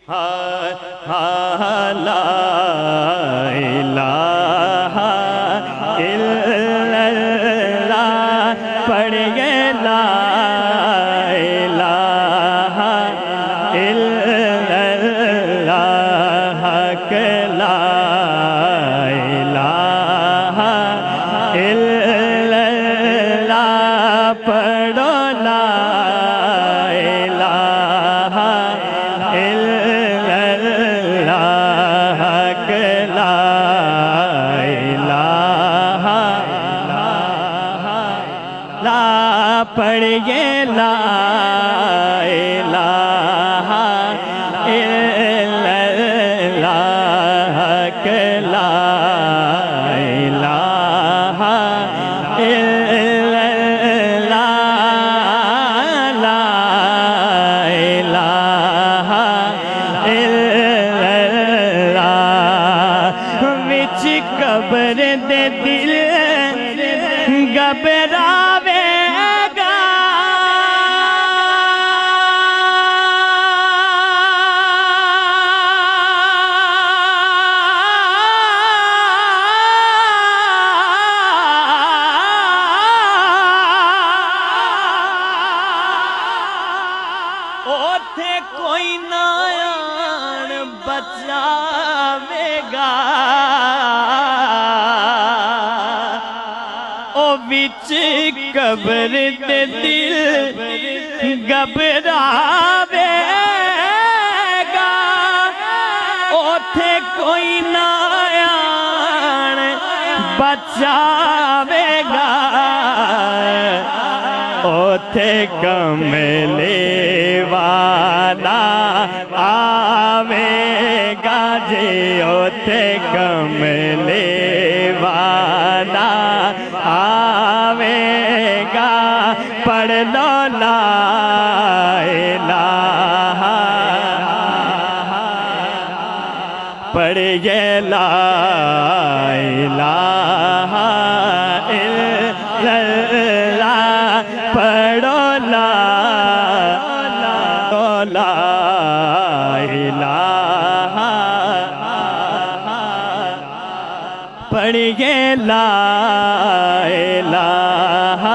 لا الہ الا اللہ پڑھیے لا الہ الا اللہ حق لا الہ الا اللہ پڑھو لا الہ الا اللہ حق لا الہ لا پڑھیے لا الہ الا اللہ حق لا الہ الا اللہ لا الہ الا اللہ وچ قبر دے دل گھبراوے گا اوتھے کوئی نہ آن بچاوے گا او وچ قبر دے دل گھبراوے گا اوتھے کوئی نہ آن بچاوے گا اوتھے کملے والا آوے گا جی اوتھے کملے والا آوے گا پڑھ لو لا الہ پڑھیے لا الہ الا اللہ پڑھو لا الہ پڑھیے لا الہ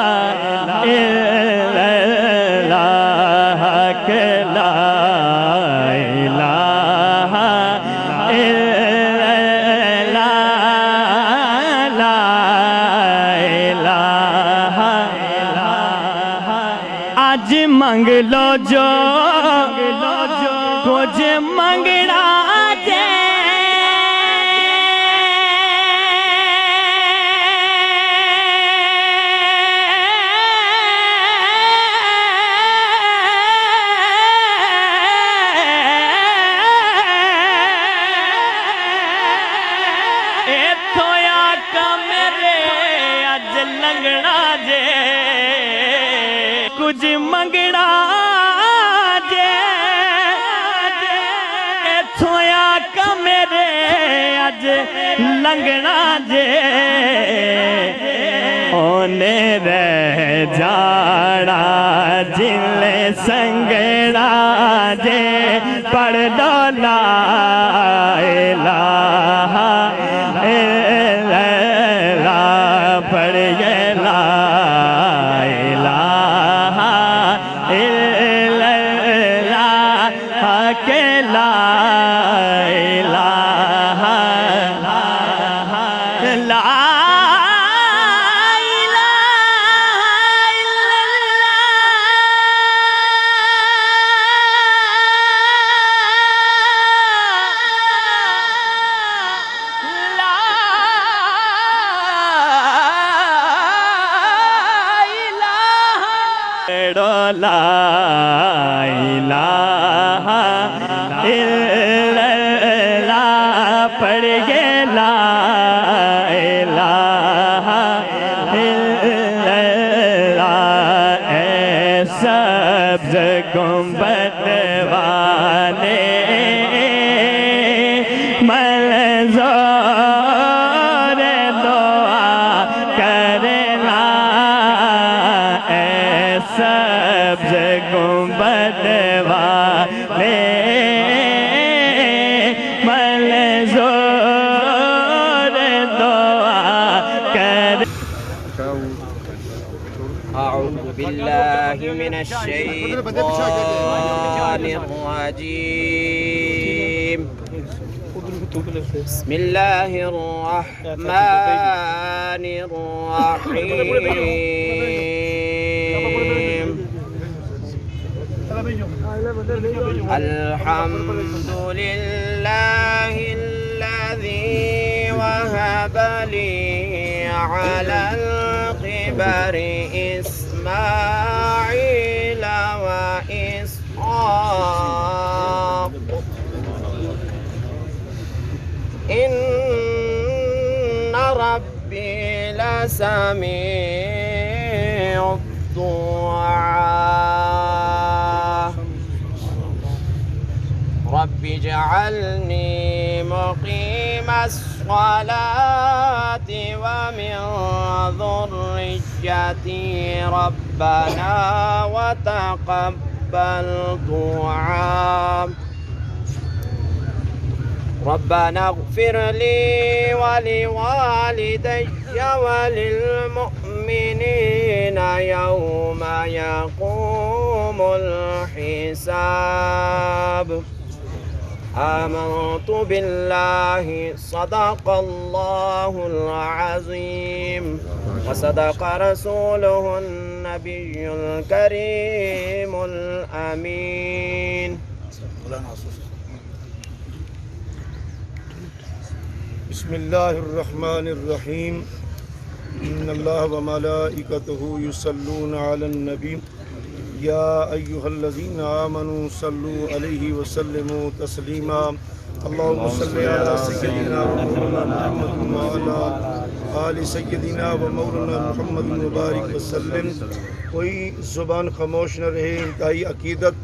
الا اللہ حق لا الہ الا اللہ لا الہ آج منگ لو جو کچھ منگنا جے ایتھوں آقا میرے اج لنگنا جے کچھ منگنا جے ایتھوں آقا میرے اج لنگنا جے اونے رہ جانا جلے سنگنا جے پڑھ دو لا الہ الا اللہ پڑھیے لا الہ الا اللہ حق لا الہ لا لا الہ الا اللہ پڑھیے لا الہ الا اللہ اے سبز گنبد والے منظور دعا کرنا اے سبز گنبد والے بالله من الشيطان الرجيم بسم الله الرحمن الرحيم الحمد لله الذي وهب لي على الكبر إسماعيل وإسحاق إن ربي لسميع الدعاء رب اجعلني مقيم الصلاة ومن ذريتي ربنا وتقبل دعاء ربنا اغفر لي ولوالدي وللمؤمنين يوم يقوم الحساب آمنت بالله صدق الله العظيم وصدق رسوله النبي الكريم الأمين. بسم الله الرحمن الرحيم إن الله وملائكته يصلون على النبي يا أيها الذين آمنوا صلوا عليه وسلموا تسليما اللهم صل على سيدنا ومولانا محمد وعلى آل سيدنا ومولانا محمد وبارك وسلم. کوئی زبان خاموش نہ رہے. انتہائی عقیدت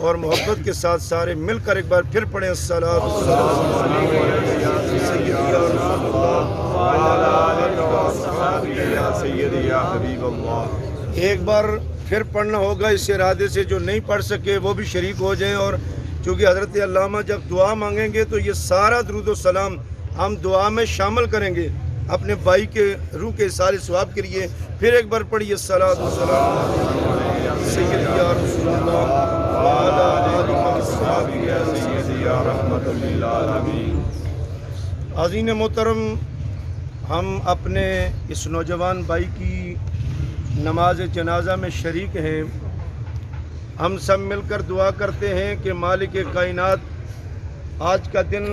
اور محبت کے ساتھ سارے مل کر ایک بار پھر پڑھیں الصلاۃ والسلام علی سیدنا رسول اللہ وعلی آلہ وصحبہ یا سیدی یا حبیب اللہ. ایک بار پھر پڑھنا ہوگا اس ارادے سے جو نہیں پڑھ سکے وہ بھی شریک ہو جائیں. اور چونکہ حضرت علامہ جب دعا مانگیں گے تو یہ سارا درود و سلام ہم دعا میں شامل کریں گے اپنے بھائی کے روح کے سارے ثواب کے لیے. پھر ایک بار پڑھیے الصلاۃ والسلام علی سیدی یا رسول اللہ وعلی آلہ وصحبہ یا سیدی یا رحمت للعالمین. عزیز محترم، ہم اپنے اس نوجوان بھائی کی نماز جنازہ میں شریک ہیں. ہم سب مل کر دعا کرتے ہیں کہ مالک کائنات آج کا دن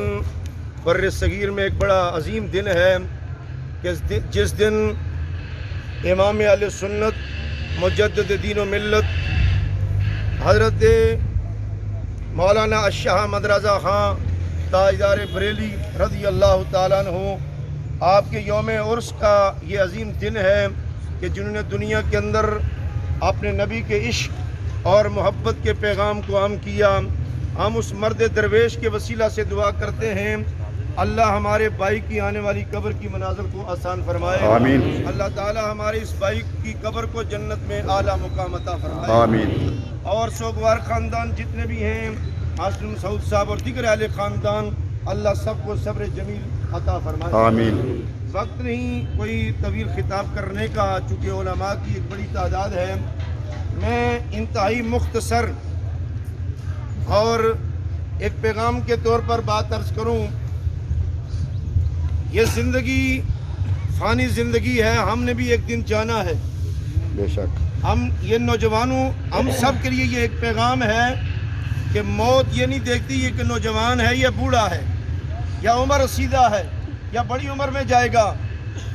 بر صغیر میں ایک بڑا عظیم دن ہے کہ جس دن امام اہل سنت مجدد دین و ملت حضرت مولانا الشاہ احمد رضا خان تاجدار بریلی رضی اللہ تعالیٰ عنہ آپ کے یوم عرس کا یہ عظیم دن ہے کہ جنہوں نے دنیا کے اندر اپنے نبی کے عشق اور محبت کے پیغام کو عام کیا. ہم اس مرد درویش کے وسیلہ سے دعا کرتے ہیں اللہ ہمارے بھائی کی آنے والی قبر کی مناظر کو آسان فرمائے. آمین. اللہ تعالی ہمارے اس بھائی کی قبر کو جنت میں اعلیٰ مقام عطا فرمائے. آمین. اور سوگوار خاندان جتنے بھی ہیں حاشم سعود صاحب اور دیگر اہل خاندان اللہ سب کو صبر جمیل عطا فرمائے. آمین. وقت نہیں کوئی طویل خطاب کرنے کا چونکہ علماء کی ایک بڑی تعداد ہے. میں انتہائی مختصر اور ایک پیغام کے طور پر بات عرض کروں. یہ زندگی فانی زندگی ہے، ہم نے بھی ایک دن جانا ہے. بے شک ہم یہ نوجوانوں ہم سب کے لیے یہ ایک پیغام ہے کہ موت یہ نہیں دیکھتی یہ کہ نوجوان ہے یا بوڑھا ہے یا عمر رسیدہ ہے یا بڑی عمر میں جائے گا.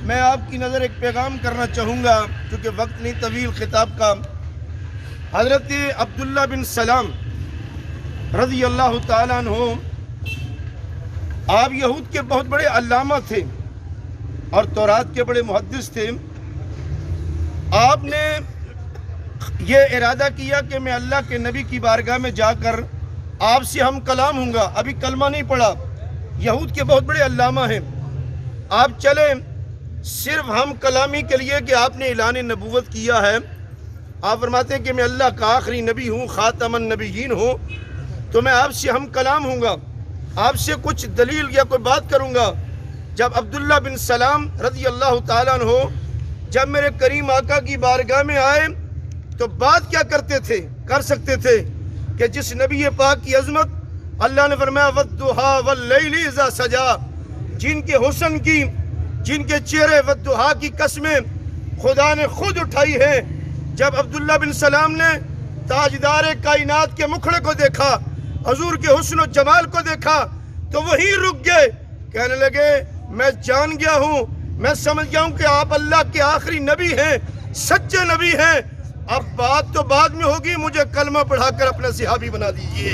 میں آپ کی نظر ایک پیغام کرنا چاہوں گا چونکہ وقت نہیں طویل خطاب کا. حضرت عبداللہ بن سلام رضی اللہ تعالیٰ عنہ آپ یہود کے بہت بڑے علامہ تھے اور تورات کے بڑے محدث تھے. آپ نے یہ ارادہ کیا کہ میں اللہ کے نبی کی بارگاہ میں جا کر آپ سے ہم کلام ہوں گا. ابھی کلمہ نہیں پڑھا. یہود کے بہت بڑے علامہ ہیں. آپ چلے صرف ہم کلامی کے لیے کہ آپ نے اعلان نبوت کیا ہے. آپ فرماتے ہیں کہ میں اللہ کا آخری نبی ہوں، خاتم النبیین ہوں، تو میں آپ سے ہم کلام ہوں گا، آپ سے کچھ دلیل یا کوئی بات کروں گا. جب عبداللہ بن سلام رضی اللہ تعالیٰ عنہ جب میرے کریم آقا کی بارگاہ میں آئے تو بات کیا کرتے تھے، کر سکتے تھے کہ جس نبی پاک کی عظمت اللہ نے فرمایا وَالضُّحَىٰ وَاللَّيْلِ إِذَا سَجَىٰ، جن کے حسن کی، جن کے چہرے والضحیٰ کی قسمیں خدا نے خود اٹھائی ہیں۔ جب عبداللہ بن سلام نے تاجدار کائنات کے مکھڑے کو دیکھا، حضور کے حسن و جمال کو دیکھا، تو وہی رک گئے، کہنے لگے میں جان گیا ہوں، میں سمجھ گیا ہوں کہ آپ اللہ کے آخری نبی ہیں، سچے نبی ہیں۔ اب بات تو بعد میں ہوگی، مجھے کلمہ پڑھا کر اپنا صحابی بنا دیجئے۔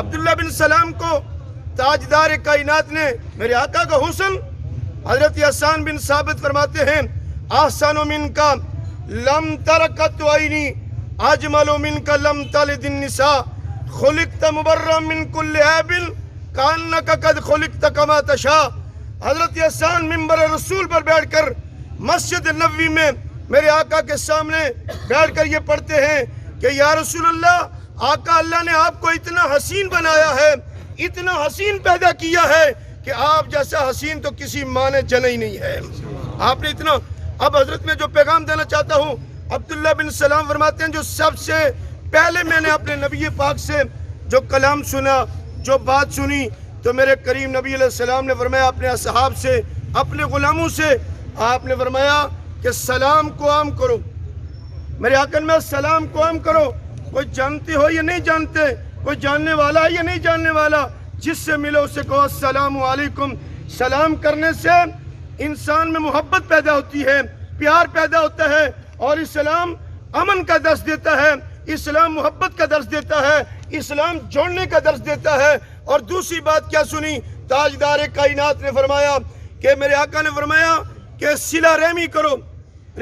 عبداللہ بن سلام کو تاجدار کائنات نے، میرے آقا کا حسن، حضرت حسان بن ثابت فرماتے ہیں احسن منکا لم ترکت عینی اجمل منکا لم تلد النساء خلقت مبرا من کل عیب کانک قد خلقت کما تشاء۔ حضرت حسان منبر رسول پر بیٹھ کر مسجد نبوی میں میرے آقا کے سامنے بیٹھ کر یہ پڑھتے ہیں کہ یا رسول اللہ، آقا اللہ نے آپ کو اتنا حسین بنایا ہے، اتنا حسین پیدا کیا ہے کہ آپ جیسا حسین تو کسی ماں نے جنا ہی نہیں ہے، آپ نے اتنا۔ اب حضرت میں جو پیغام دینا چاہتا ہوں، عبداللہ بن سلام فرماتے ہیں جو سب سے پہلے میں نے اپنے نبی پاک سے جو کلام سنا، جو بات سنی، تو میرے کریم نبی علیہ السلام نے فرمایا اپنے اصحاب سے، اپنے غلاموں سے، آپ نے فرمایا کہ سلام کو عام کرو، میرے آقا میں سلام کو عام کرو، کوئی جانتے ہو یا نہیں جانتے، کوئی جاننے والا ہے یا نہیں جاننے والا، جس سے ملو اسے کہو السلام علیکم۔ سلام کرنے سے انسان میں محبت پیدا ہوتی ہے، پیار پیدا ہوتا ہے، اور اسلام امن کا درس دیتا ہے، اسلام محبت کا درس دیتا ہے، اسلام جوڑنے کا درس دیتا ہے۔ اور دوسری بات کیا سنی، تاجدار کائنات نے فرمایا کہ میرے آقا نے فرمایا کہ صلہ رحمی کرو،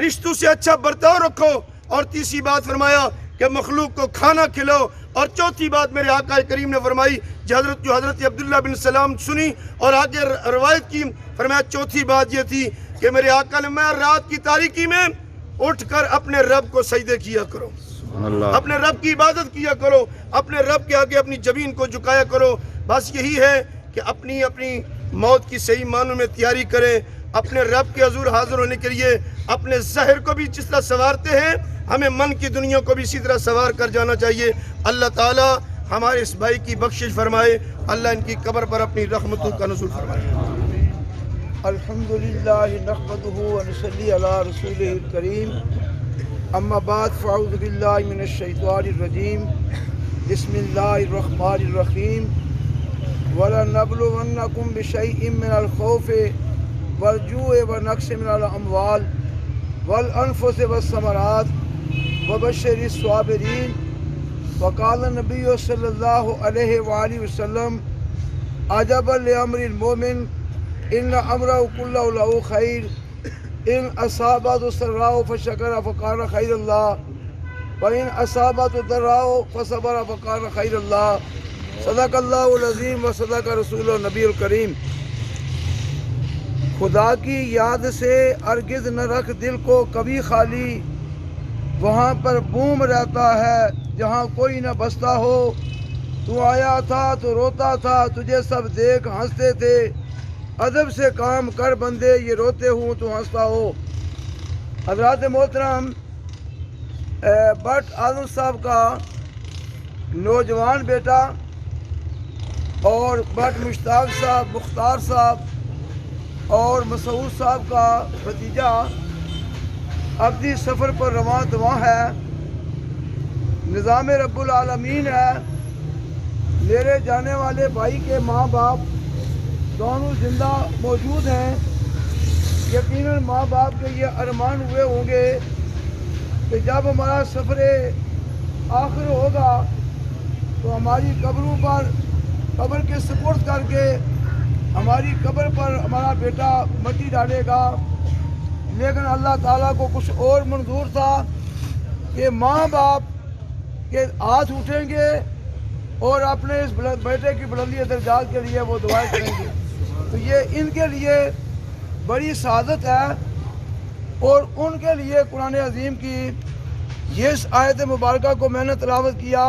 رشتوں سے اچھا برتاؤ رکھو، اور تیسری بات فرمایا کہ مخلوق کو کھانا کھلاؤ، اور چوتھی بات میرے آقا کریم نے فرمائی جو حضرت عبداللہ بن سلام سنی اور آگے روایت کی، فرمایا چوتھی بات یہ تھی کہ میرے آقا نے میں رات کی تاریکی میں اٹھ کر اپنے رب کو سجدے کیا کرو، اپنے رب کی عبادت کیا کرو، اپنے رب کے آگے اپنی جبین کو جھکایا کرو۔ بس یہی ہے کہ اپنی موت کی صحیح معنوں میں تیاری کریں، اپنے رب کے حضور حاضر ہونے کے لیے اپنے ظاہر کو بھی جس طرح سنوارتے ہیں، ہمیں من کی دنیا کو بھی اسی طرح سنوار کر جانا چاہیے۔ اللہ تعالیٰ ہمارے اس بھائی کی بخشش فرمائے، اللہ ان کی قبر پر اپنی رحمتوں کا نزول فرمائے۔ الحمدللہ نحمدہ ونصلی علی رسولہ الکریم، اما بعد فاعوذ باللہ من الشیطان الرجیم، بسم اللہ الرحمن الرحیم۔ وَلَنَبْلُوَنَّكُمْ بِشَيْءٍ مِّنَ الْخَوْفِ وَالْجُوعِ وَنَقْصٍ مِّنَ الْأَمْوَالِ وَالْأَنفُسِ وَالثَّمَرَاتِ وَبَشِّرِ الصَّابِرِينَ۔ وقال النبی صلی اللہ علیہ وآلہ وسلم عجبا لأمر المؤمن ان امرہ کلہ لہ خیر ان اصابت سراء فشکر فکان خیر اللہ وان اصابت ضراء فصبر فکان خیر اللہ۔ صدق اللہ العظیم و صدق رسول النبی الکریم۔ خدا کی یاد سے ہرگز نہ رکھ دل کو کبھی خالی، وہاں پر بوم رہتا ہے جہاں کوئی نہ بستا ہو۔ تو آیا تھا تو روتا تھا، تجھے سب دیکھ ہنستے تھے، ادب سے کام کر بندے یہ روتے ہوں تو ہنستا ہو۔ حضرات محترم، بٹ اعظم صاحب کا نوجوان بیٹا اور بٹ مشتاق صاحب، مختار صاحب اور مسعود صاحب کا بھتیجا ابدی سفر پر رواں دواں ہے، نظام رب العالمین ہے۔ میرے جانے والے بھائی کے ماں باپ دونوں زندہ موجود ہیں۔ یقیناً ماں باپ کے یہ ارمان ہوئے ہوں گے کہ جب ہمارا سفر آخر ہوگا تو ہماری قبروں پر قبر کے سپرد کر کے ہماری قبر پر ہمارا بیٹا مٹی ڈالے گا، لیکن اللہ تعالیٰ کو کچھ اور منظور تھا کہ ماں باپ کے ہاتھ اٹھیں گے اور اپنے اس بیٹے کی بلندی درجات کے لیے وہ دعائیں کریں گے، تو یہ ان کے لیے بڑی سعادت ہے۔ اور ان کے لیے قرآن عظیم کی یہ آیت مبارکہ کو میں نے تلاوت کیا۔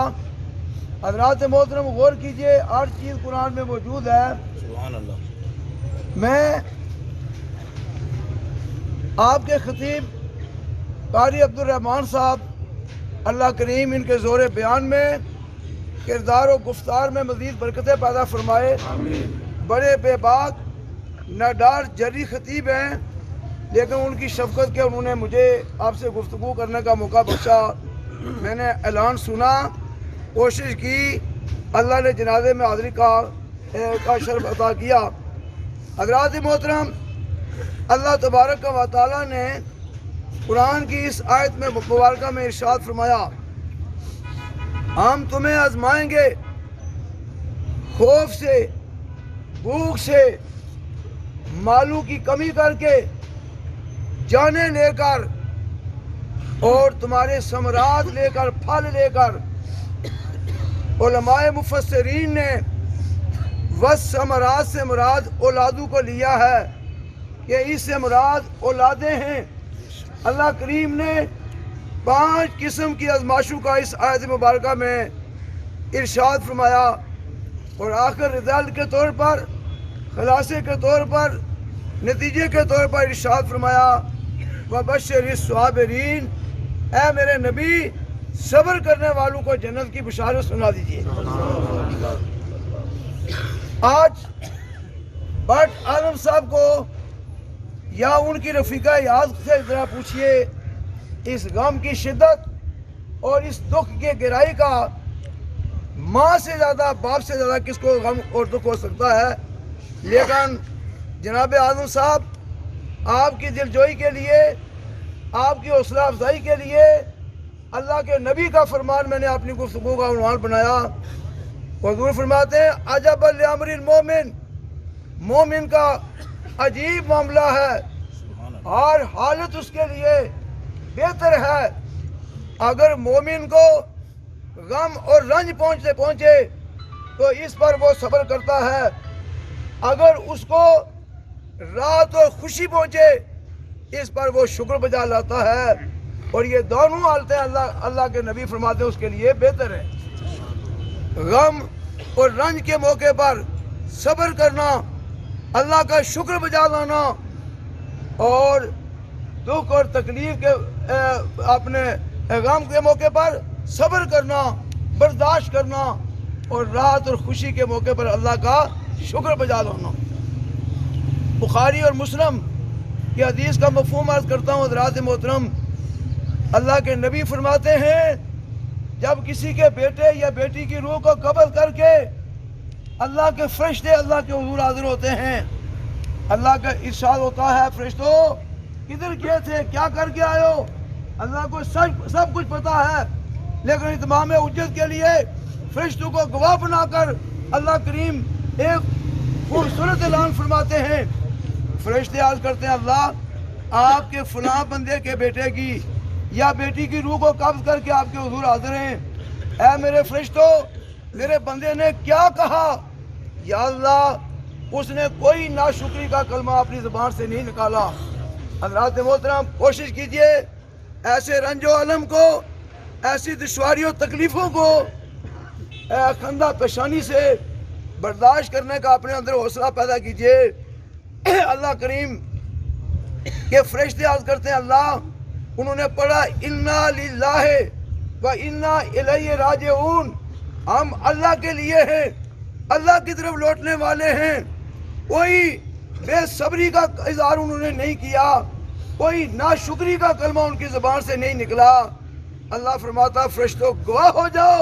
حضرات محترم غور کیجئے، ہر چیز قرآن میں موجود ہے۔ سبحان اللہ۔ میں آپ کے خطیب قاری عبدالرحمن صاحب اللہ کریم ان کے زور بیان میں، کردار و گفتار میں مزید برکتیں پیدا فرمائے۔ بڑے بے باک ناڈار جری خطیب ہیں، لیکن ان کی شفقت کے انہوں نے مجھے آپ سے گفتگو کرنے کا موقع بخشا۔ میں نے اعلان سنا، کوشش کی، اللہ نے جنازے میں حاضری کا شرف عطا کیا۔ حضرات محترم، اللہ تبارک و تعالیٰ نے قرآن کی اس آیت میں مبارکہ میں ارشاد فرمایا، ہم تمہیں آزمائیں گے خوف سے، بھوک سے، مالوں کی کمی کر کے، جانیں لے کر، اور تمہارے ثمرات لے کر، پھل لے کر۔ علماء مفسرین نے ثمرات سے مراد اولادوں کو لیا ہے کہ اس سے مراد اولادیں ہیں۔ اللہ کریم نے 5 قسم کی آزمائشوں کا اس آیت مبارکہ میں ارشاد فرمایا، اور آخر رزلٹ کے طور پر، خلاصے کے طور پر، نتیجے کے طور پر ارشاد فرمایا، وَبَشِّرِ الصَّابِرِينَ، اے میرے نبی صبر کرنے والوں کو جنت کی بشارت سنا دیجیے۔ آج بٹ عالم صاحب کو یا ان کی رفیقہ یاد سے ذرا پوچھئے اس غم کی شدت اور اس دکھ کے گہرائی کا ماں سے زیادہ، باپ سے زیادہ کس کو غم اور دکھ ہو سکتا ہے۔ لیکن جناب اعظم صاحب، آپ کی دلجوئی کے لیے، آپ کی حوصلہ افزائی کے لیے اللہ کے نبی کا فرمان میں نے اپنی گفتگو کا عنوان بنایا۔ حضور فرماتے ہیں، عجب لامر المومن، مومن کا عجیب معاملہ ہے، ہر حالت اس کے لیے بہتر ہے۔ اگر مومن کو غم اور رنج پہنچے تو اس پر وہ صبر کرتا ہے، اگر اس کو راحت اور خوشی پہنچے اس پر وہ شکر بجا لاتا ہے، اور یہ دونوں حالتیں اللہ کے نبی فرماتے ہیں اس کے لیے بہتر ہے۔ غم اور رنج کے موقع پر صبر کرنا، اللہ کا شکر بجا لانا، اور دکھ اور تکلیف کے اپنے غم کے موقع پر صبر کرنا، برداشت کرنا، اور راحت اور خوشی کے موقع پر اللہ کا شکر بجا لانا۔ بخاری اور مسلم کی حدیث کا مفہوم عرض کرتا ہوں حضرات محترم۔ اللہ کے نبی فرماتے ہیں، جب کسی کے بیٹے یا بیٹی کی روح کو قبض کر کے اللہ کے فرشتے اللہ کے حضور حاضر ہوتے ہیں، اللہ کا ارشاد ہوتا ہے، فرشتوں کدھر گئے تھے، کیا کر کے آئے ہو؟ اللہ کو سب کچھ پتا ہے، لیکن اتمام حجت کے لیے فرشتوں کو گواہ بنا کر اللہ کریم ایک خوبصورت اعلان فرماتے ہیں۔ فرشتے عرض کرتے ہیں، اللہ آپ کے فلاں بندے کے بیٹے کی یا بیٹی کی روح کو قبض کر کے آپ کے حضور حاضر ہیں، اے میرے فرشتوں میرے بندے نے کیا کہا؟ یا اللہ اس نے کوئی ناشکری کا کلمہ اپنی زبان سے نہیں نکالا۔ حضرات محترم، کوشش کیجئے ایسے رنج و علم کو، ایسی دشواری و تکلیفوں کو خندہ پیشانی سے برداشت کرنے کا اپنے اندر حوصلہ پیدا کیجئے۔ اللہ کریم کے فرشتے عرض کرتے ہیں، اللہ انہوں نے پڑھا، انا للہ و انا الیہ راجعون، ہم اللہ کے لیے ہیں، اللہ کی طرف لوٹنے والے ہیں۔ کوئی بے صبری کا اظہار انہوں نے نہیں کیا، کوئی ناشکری کا کلمہ ان کی زبان سے نہیں نکلا۔ اللہ فرماتا، فرشتوں گواہ ہو جاؤ،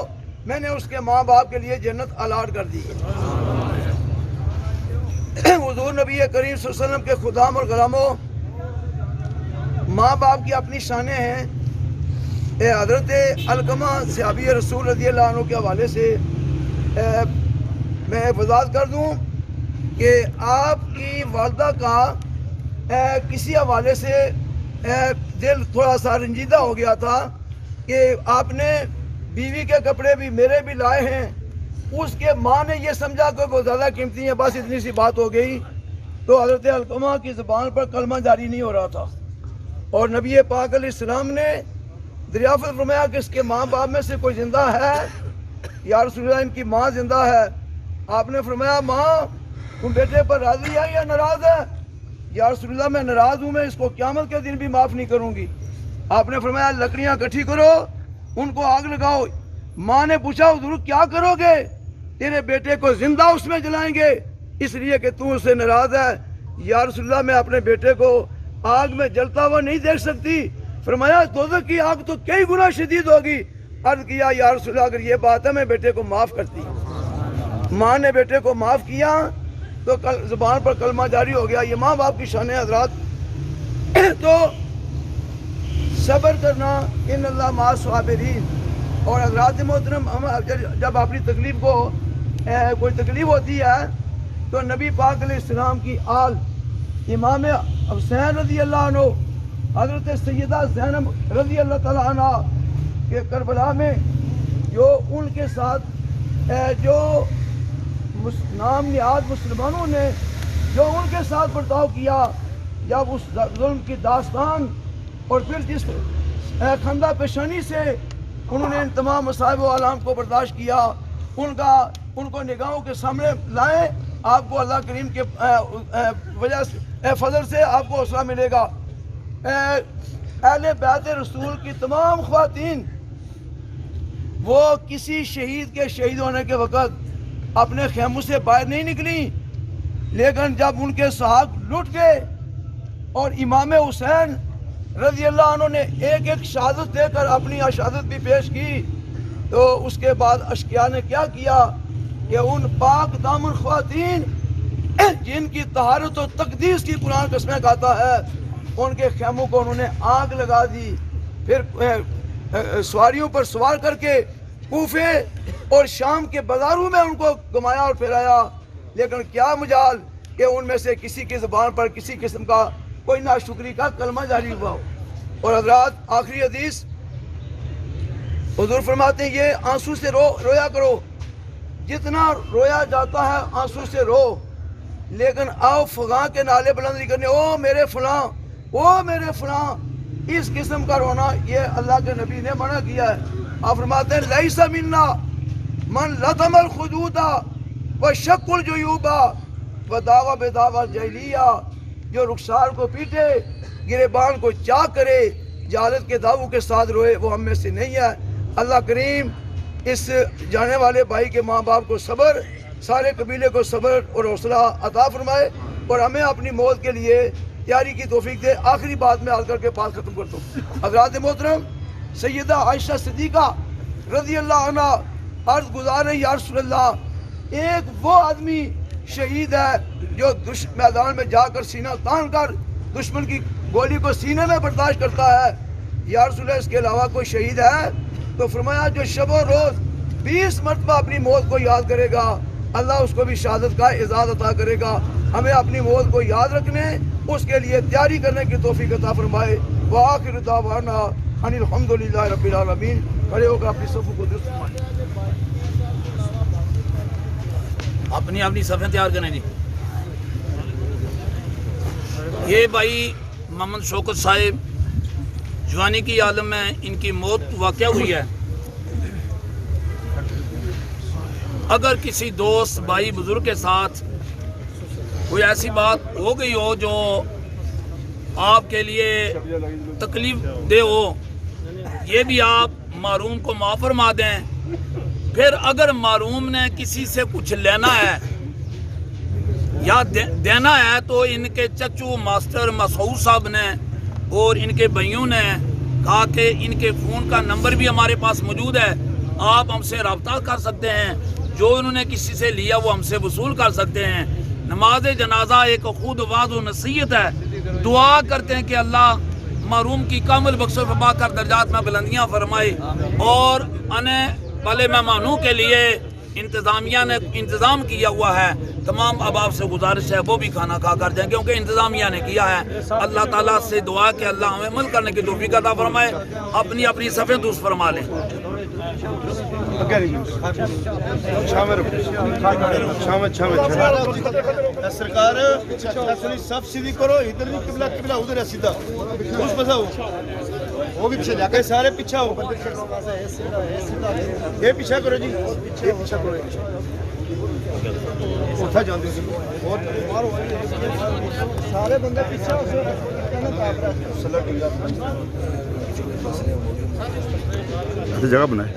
میں نے اس کے ماں باپ کے لیے جنت الاٹ کر دی۔ حضور نبی کریم صلی اللہ علیہ وسلم کے خدام اور غلاموں، ماں باپ کی اپنی شانیں ہیں۔ حضرت علقمہ صحابی رسول رضی اللہ عنہ کے حوالے سے میں وضاحت کر دوں کہ آپ کی والدہ کا کسی حوالے سے دل تھوڑا سا رنجیدہ ہو گیا تھا کہ آپ نے بیوی کے کپڑے بھی میرے بھی لائے ہیں۔ اس کے ماں نے یہ سمجھا کہ وہ زیادہ قیمتی ہیں، بس اتنی سی بات ہو گئی۔ تو حضرت علقمہ کی زبان پر کلمہ جاری نہیں ہو رہا تھا، اور نبی پاک علیہ السلام نے دریافت فرمایا کہ اس کے ماں باپ میں سے کوئی زندہ ہے؟ یا رسول اللہ ان کی ماں زندہ ہے۔ آپ نے فرمایا، ماں تم بیٹے پر راضی ہے یا ناراض ہے؟ یا رسول اللہ میں ناراض ہوں، میں اس کو قیامت کے دن بھی معاف نہیں کروں گی۔ آپ نے فرمایا، لکڑیاں اکٹھی کرو، ان کو آگ لگاؤ۔ ماں نے پوچھا حضور کیا کرو گے؟ تیرے بیٹے کو زندہ اس میں جلائیں گے اس لیے کہ تو اس سے ناراض ہے۔ یا رسول اللہ میں اپنے بیٹے کو آگ میں جلتا ہوا نہیں دیکھ سکتی۔ فرمایا دوزخ کی آگ تو کئی گنا شدید ہوگی۔ عرض کیا یا رسول اللہ اگر یہ بات ہے میں بیٹے کو معاف کرتی۔ ماں نے بیٹے کو معاف کیا تو زبان پر کلمہ جاری ہو گیا۔ یہ ماں باپ کی شان ہے حضرات۔ تو صبر کرنا ان اللہ مع الصابرین۔ اور حضرات محترم ہم جب اپنی تکلیف کو کوئی تکلیف ہوتی ہے تو نبی پاک علیہ السلام کی آل امام حسین رضی اللہ عنہ، حضرت سیدہ زینب رضی اللہ تعالیٰ عنہ کہ کربلا میں جو ان کے ساتھ جو نام نہاد مسلمانوں نے جو ان کے ساتھ برتاؤ کیا، جب اس ظلم کی داستان اور پھر جس خندہ پیشانی سے انہوں نے ان تمام مصائب و آلام کو برداشت کیا، ان کو نگاہوں کے سامنے لائیں، آپ کو اللہ کریم کے وجہ سے فضل سے آپ کو حوصلہ ملے گا۔ اہل بیت رسول کی تمام خواتین وہ کسی شہید کے شہید ہونے کے وقت اپنے خیموں سے باہر نہیں نکلی، لیکن جب ان کے سہاگ لٹ گئے اور امام حسین رضی اللہ عنہ نے ایک ایک شہادت دے کر اپنی شہادت بھی پیش کی، تو اس کے بعد اشقیاء نے کیا کیا کہ ان پاک دامن خواتین جن کی طہارت و تقدیس کی قرآن قسمیں کہتا ہے، ان کے خیموں کو انہوں نے آگ لگا دی، پھر سواریوں پر سوار کر کے کوفے اور شام کے بازاروں میں ان کو گھمایا اور پھیرایا، لیکن کیا مجال کہ ان میں سے کسی کی زبان پر کسی قسم کا کوئی ناشکری کا کلمہ جاری ہوا ہو۔ اور حضرات آخری حدیث حضور فرماتے ہیں یہ آنسو سے رویا کرو، جتنا رویا جاتا ہے آنسو سے رو، لیکن آؤ فغاں کے نالے بلند نہیں کرنے، او میرے فلاں، او میرے فلاں، اس قسم کا رونا یہ اللہ کے نبی نے منع کیا ہے۔ آپ فرماتے ہیں لیس منا من لطم الخدود وشق الجیوب وداوى بداوى الجاہلیہ، جو رخسار کو پیٹے، گریبان کو چاک کرے، جہالت کے دعووں کے ساتھ روئے، وہ ہم میں سے نہیں ہے۔ اللہ کریم اس جانے والے بھائی کے ماں باپ کو صبر، سارے قبیلے کو صبر اور حوصلہ عطا فرمائے، اور ہمیں اپنی موت کے لیے تیاری کی توفیق دے۔ آخری بات میں عرض کر کے بات ختم کرتا ہوں۔ حضرات محترم سیدہ عائشہ صدیقہ رضی اللہ عنہ عرض گزار ہے یا رسول اللہ ایک وہ آدمی شہید ہے جو میدان میں جا کر سینہ تان کر دشمن کی گولی کو سینے میں برداشت کرتا ہے، یا رسول اللہ اس کے علاوہ کوئی شہید ہے؟ تو فرمایا جو شب و روز 20 مرتبہ اپنی موت کو یاد کرے گا اللہ اس کو بھی شہادت کا اعزاز عطا کرے گا۔ ہمیں اپنی موت کو یاد رکھنے، اس کے لیے تیاری کرنے کی توفیق عطا فرمائے۔ وآخر دعوانا ان الحمدللہ رب العالمین۔ کھڑے ہو کر اپنی صفوں کو درست فرمائیں۔ اپنی صفیں تیار کریں جی۔ یہ بھائی محمد شوکت صاحب جوانی کی عالم میں ان کی موت واقع ہوئی ہے۔ اگر کسی دوست بھائی بزرگ کے ساتھ کوئی ایسی بات ہو گئی ہو جو آپ کے لیے تکلیف دہ ہو، یہ بھی آپ محروم کو معاف فرما دیں۔ پھر اگر محروم نے کسی سے کچھ لینا ہے یا دینا ہے تو ان کے چچو ماسٹر مسعود صاحب نے اور ان کے بھائیوں نے کہا کہ ان کے فون کا نمبر بھی ہمارے پاس موجود ہے، آپ ہم سے رابطہ کر سکتے ہیں، جو انہوں نے کسی سے لیا وہ ہم سے وصول کر سکتے ہیں۔ نماز جنازہ ایک خود وعظ و نصیحت ہے۔ دعا کرتے ہیں کہ اللہ محروم کی کامل بخش و فرما کر درجات میں بلندیاں فرمائے، اور آنے والے مہمانوں کے لیے انتظامیہ نے انتظام کیا ہوا ہے، تمام احباب سے گزارش ہے وہ بھی کھانا کھا کر جائیں کیونکہ انتظامیہ نے کیا ہے۔ اللہ تعالیٰ سے دعا کہ اللہ ہمیں عمل کرنے کی توفیق عطا فرمائے۔ اپنی صفیں درست فرما لیں۔ سرکار سب سیدھی کرو، ادھر بھی قبلہ قبلہ ادھر ہے سیدھا اس پسا ہو، وہ بھی پیچھے جا کے سارے پیچھے ہو، یہ پیچھے کرو جی، یہ پیچھے کرو، اٹھا جاندے سی سارے بندے پیچھے ہو۔ جگہ بنائے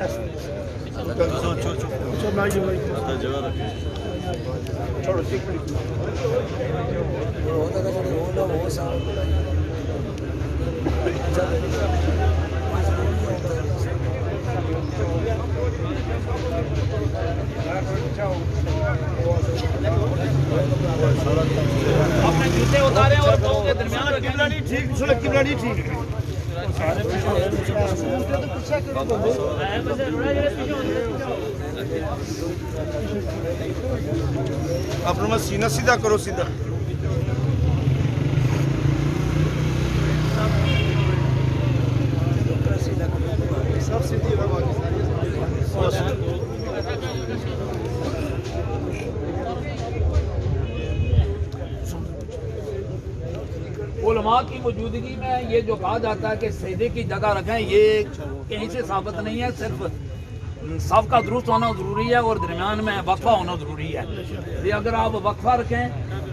اپنے جوتے اتارے اور پاؤں کے درمیان رکھیں. ٹھیک اپنا سینہ سیدھا کرو سیدھا. سب سیدھی علماء کی موجودگی میں یہ جو کہا جاتا ہے کہ سجدے کی جگہ رکھیں، یہ کہیں سے ثابت نہیں ہے. صرف صف کا درست ہونا ضروری ہے اور درمیان میں وقفہ ہونا ضروری ہے. یہ اگر آپ وقفہ رکھیں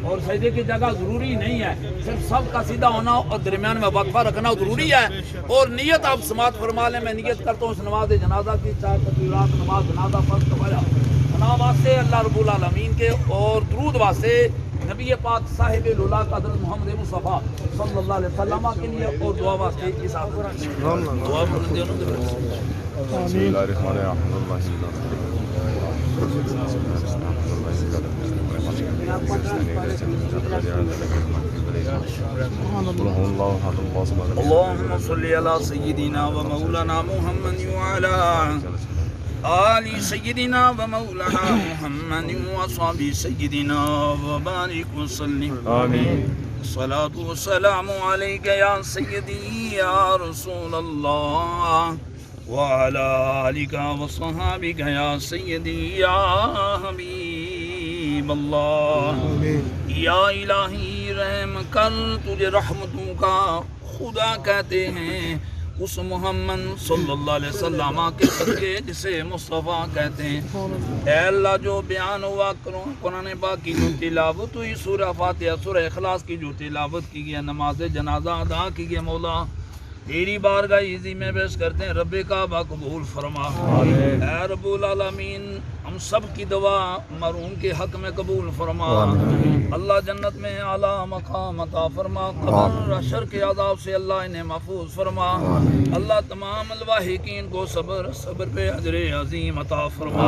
اور سجدے کی جگہ ضروری نہیں ہے، صرف صف کا سیدھا ہونا اور درمیان میں وقفہ رکھنا ضروری ہے. اور نیت آپ سماعت فرما لیں. میں نیت کرتا ہوں اس نماز جنازہ کی، 4 تکبیرات نماز جنازہ فرض کفایہ، ثنا واسطے اللہ رب العالمین کے اور درود واسطے نبی پاک صاحب الولا حضرت محمد مصطفیٰ صلی اللہ علیہ وسلم کے لیے اور دعا واسطے اس آخر دعا کرتے ہیں. بسم اللہ الرحمن الرحیم. اللهم صل على سيدنا ومولانا محمد وعلى آل سيدنا ومولانا محمد وصحبه سيدنا وبارك وسلم آمین. الصلاة والسلام عليك يا سيدي يا رسول الله وعلى آلك وصحابك يا سيدي يا حبيب الله. یا الہی رحم کر، تجھے رحمتوں کا خدا کہتے ہیں اس محمد صلی اللہ علیہ وسلم کے صدقے جسے مصطفیٰ کہتے ہیں. اے اللہ جو بیان ہوا کرو قرآن پاک کی جو تلاوت ہوئی، سورہ فاتحہ سورہ اخلاص کی جو تلاوت کی گئی، نماز جنازہ ادا کی گئی، مولا تیری بارگاہ عزی میں پیش کرتے ہیں. رب کعبہ قبول فرما. اے رب العالمین ہم سب کی دعا مرحوم کے حق میں قبول فرما. اللہ جنت میں اعلیٰ مقام عطا فرما. قبر حشر کے عذاب سے اللہ انہیں محفوظ فرما. اللہ تمام الواحقین کو صبر پہ اجر عظیم عطا فرما.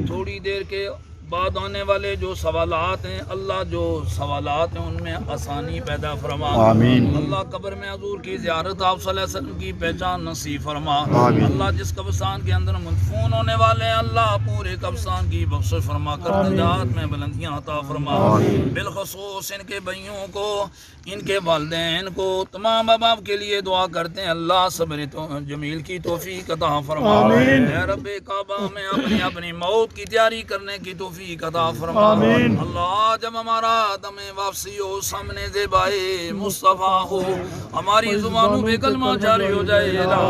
تھوڑی دیر کے بعد آنے والے جو سوالات ہیں، اللہ جو سوالات ہیں ان میں آسانی پیدا فرما. آمین. اللہ قبر میں حضور کی زیارت، آپ صلی اللہ علیہ وسلم کی پہچان نصیب فرما. آمین. اللہ جس قبرستان کے اندر مدفون ہونے والے ہیں، اللہ پورے قبرستان کی بخشش فرما کر درجات میں بلندیاں عطا فرما. بالخصوص ان کے بھائیوں کو، ان کے والدین کو، تمام ماں باپ کے لیے دعا کرتے ہیں. اللہ صبر جمیل کی توفیق عطا فرما. اے رب کعبہ میں اپنی موت کی تیاری کرنے کی توفیق عطا فرما. اللہ جب ہمارا دم واپسی ہو، سامنے زیبائے مصطفیٰ ہو، ہماری زبانوں پہ کلمہ جاری ہو جائے لا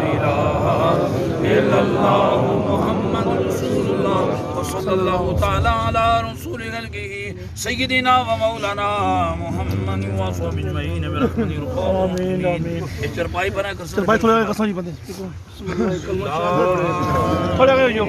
الہ الا اللہ محمد رسول اللہ صلی اللہ تعالی علی رسول خلقہ سیدنا و مولانا محمد و صحبہ اجمعین برحمتہ آمین. چرپائی پر بھائی تھوڑا قسم جی بندے تھوڑا جو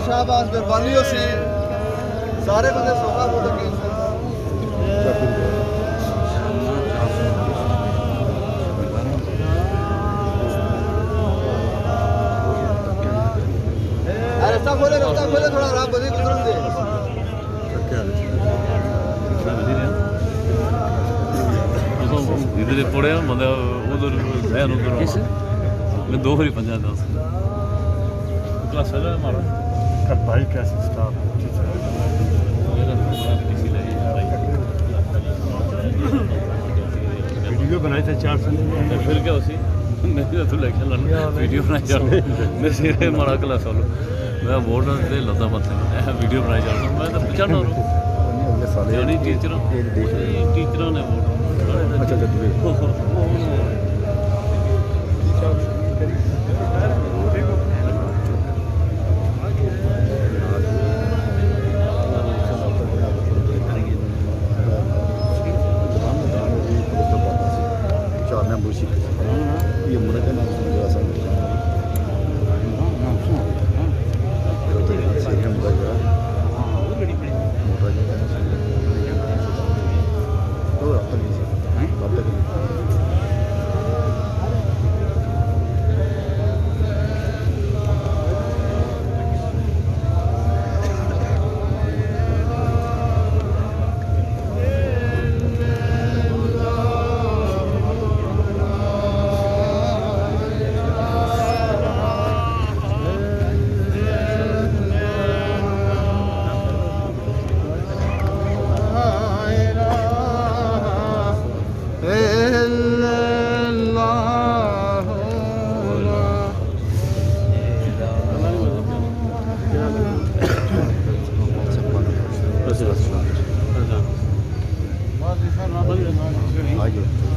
شاباش مہربانیوں سے سارے بندے سوکھا ہو لگے رستہ کھولے تھوڑا راہ بدی گزرن دے ادھر پڑے مطلب ادھر بہن ادھر میں دو باری پنجا دس کلاس ہے ہمارا بھائی کیسے اسٹاف ویڈیو بنائے تھے 4 سال پھر کیا اسی نہیں تو لے کے ویڈیو بنائی جا میں سیرے مارا کلاس والوں میں بول رہا تھا لتا مت ویڈیو بنائی جا رہا میں تو پوچھا نہ ٹیچروں نے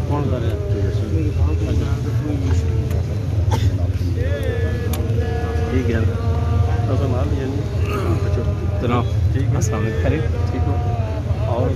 کون کر رہے ہیں ٹھیک ہے جناب ٹھیک ہے السلام علیکم خیریت ٹھیک ہو اور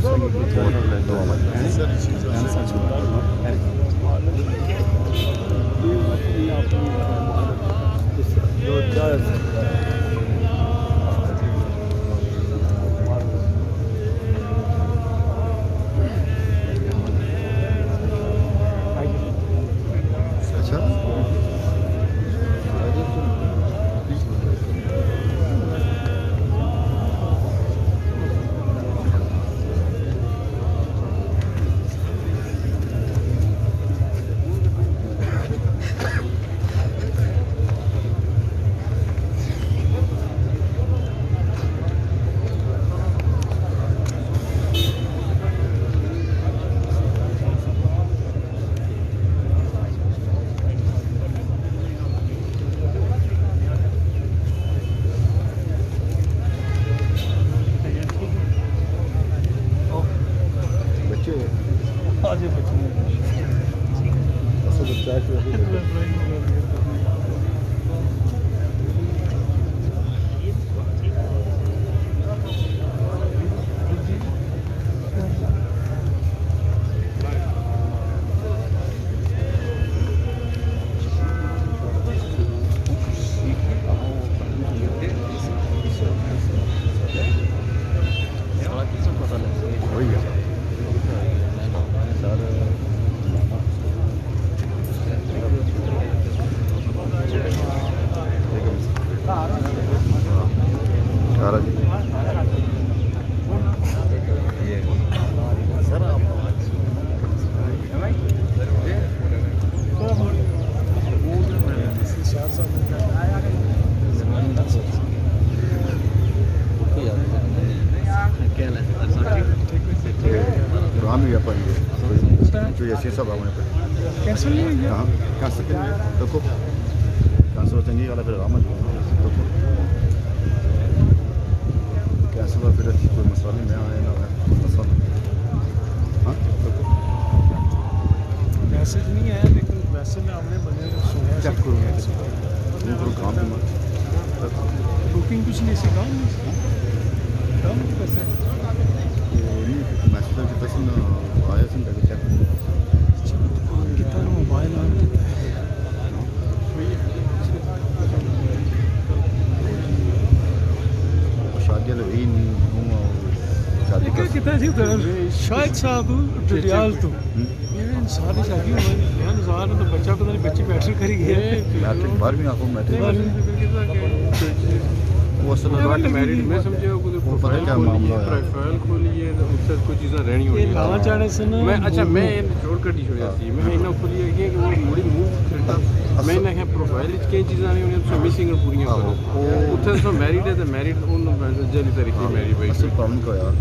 سب کینسل نہیں ہے ہاں کینسل دیکھو کینسل چنگی والا پھر آمد دیکھو کینسل ہوا پھر کوئی مسئلہ نہیں میں آئے نہ مسئلہ ہاں میسج نہیں آیا لیکن ویسے میں ہم نے بنے سنا چیک کروں گا کام بھی بکنگ کچھ نہیں سی کام کیسے میسج کے پیسے آیا سن چیک موبائل شادی ہوئی شاید صاحب ڈڈیال تو ساری شادی ہوئی تو بچہ پتہ نہیں بچی میٹرک کری گئی میٹرک 12ویں آخو میٹرک وہ اصل میرڈ میں سمجھے وہ پتہ کیا معاملہ ہے پروفائل کھولی ہے اس سے کوئی چیزیں رہنی ہوئی لانا چاہنے سے میں اچھا میں چھوڑ کر چھوڑ جاتی میں انہوں کھولی ہے کہ وہ موڑی موو کرتا میں نے پروفائل کئی چیزیں نہیں ہونی تو مسنگ پوریاں اتنے تو میرڈ ہے تو میرڈ جلی طریقے میری بھائی اصل پرابلم کیا یار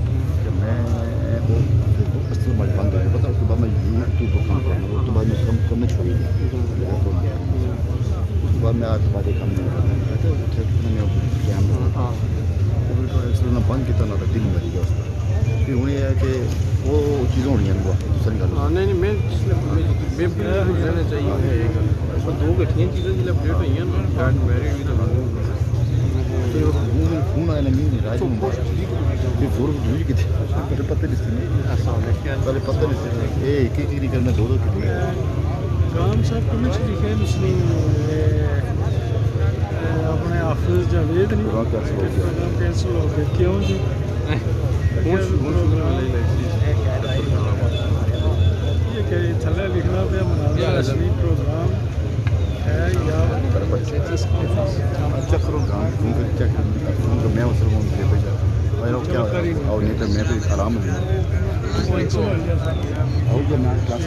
کہ میں وہ اصل بند ہو گیا پتا اس کے بعد میں یوٹیوب پر کام کرنا اس کے بعد میں کم کرنا چھوڑی دیا اس کے بعد میں آج بعد کام نہیں کرنا کیمرہ بند کیا نہ دل مری گیا اس کا پھر ہوں یہ ہے کہ وہ چیزیں ہونی ہیں دوسری گل نہیں میں رہنا چاہیے دو گٹھیاں چیزیں جب اپڈیٹ ہوئی ہیں نا میرڈ بھی تو فون آیا نہیں راج پھر زور ڈھونڈ کی تھی پہلے پتہ نہیں پہلے پتہ نہیں یہ ایک ہی چیز نہیں کرنا دو کتنی کام صاحب کو مجھے لکھے اپنے آفس جاوید نہیں کینسل ہو گیا کیوں جی یہ کہ تھلے لکھنا پہ مناظر رسمی پروگرام ہے یا چکروں کام فون کر چیک کر میں اس کو دے بھیجا کیا اور نہیں تو میں بھی آرام اور جو میں کلاس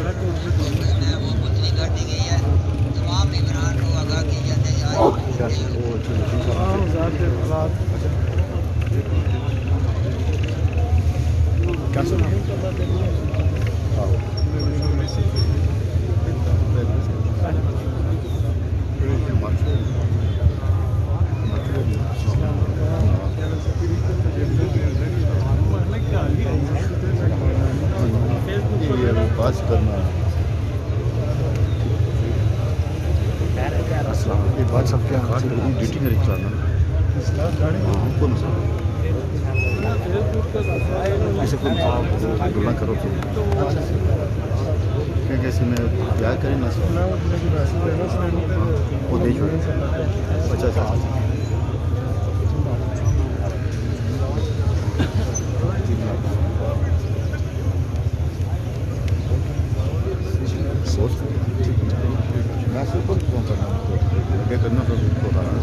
بس کرنا یہ بات سب کیا ڈیوٹی میری چلانا ہم کو مسئلہ ایسے کوئی گلا کرو تو کیونکہ ایسے میں پیار کریں نہ وہ دے جو اچھا اچھا سوچ میں سے کون فون کرنا کیا کرنا تو بتا رہا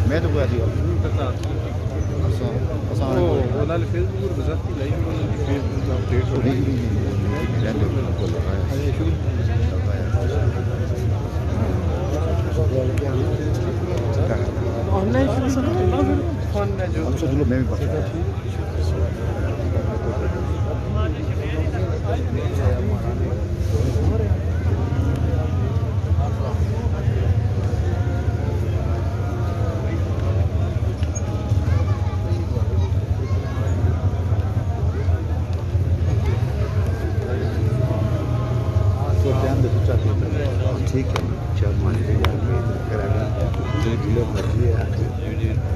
میں تو کوئی میں بھی ٹھیک ہے چل مان کے کلو مرضی ہے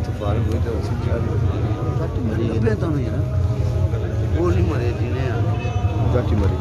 تو فارغ ہوئی تو گھٹ مری تو نہیں ہے وہ نہیں مرے جینے گھٹ مری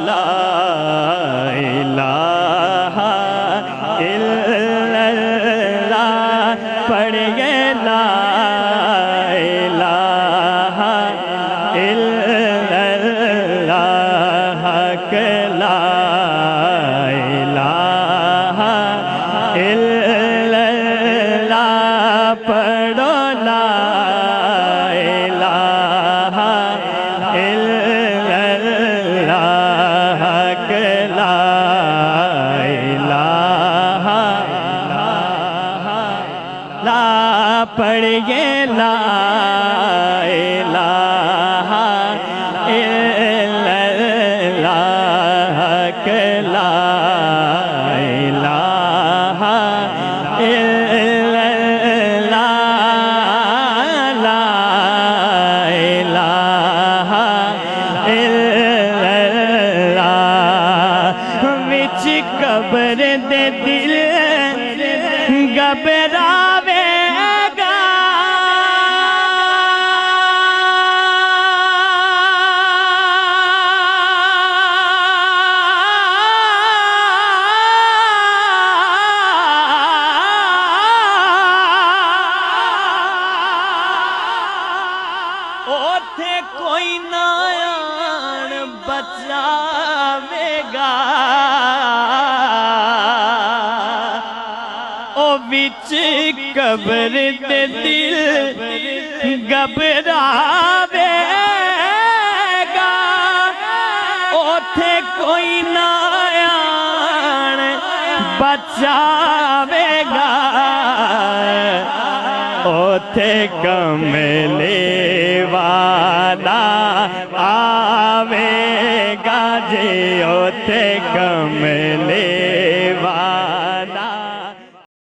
لا الہ الا اللہ پڑھیے لا الہ الا اللہ کہ لا الہ الا اللہ پڑھو لا الہ الا اللہ کہ لا الہ لا پڑھیے لا الہ الا اللہ کہ لا الہ الا اللہ لا الہ الا اللہ وچ قبر دے دل گھبراوے گا اوتھے کوئی نہ آن بچاوے گا او وچ قبر دے دل گھبراوے گا اوتھے کوئی نہ آن بچاوے گا اوتھے کملے والا آوے گا جی اوتھے کملے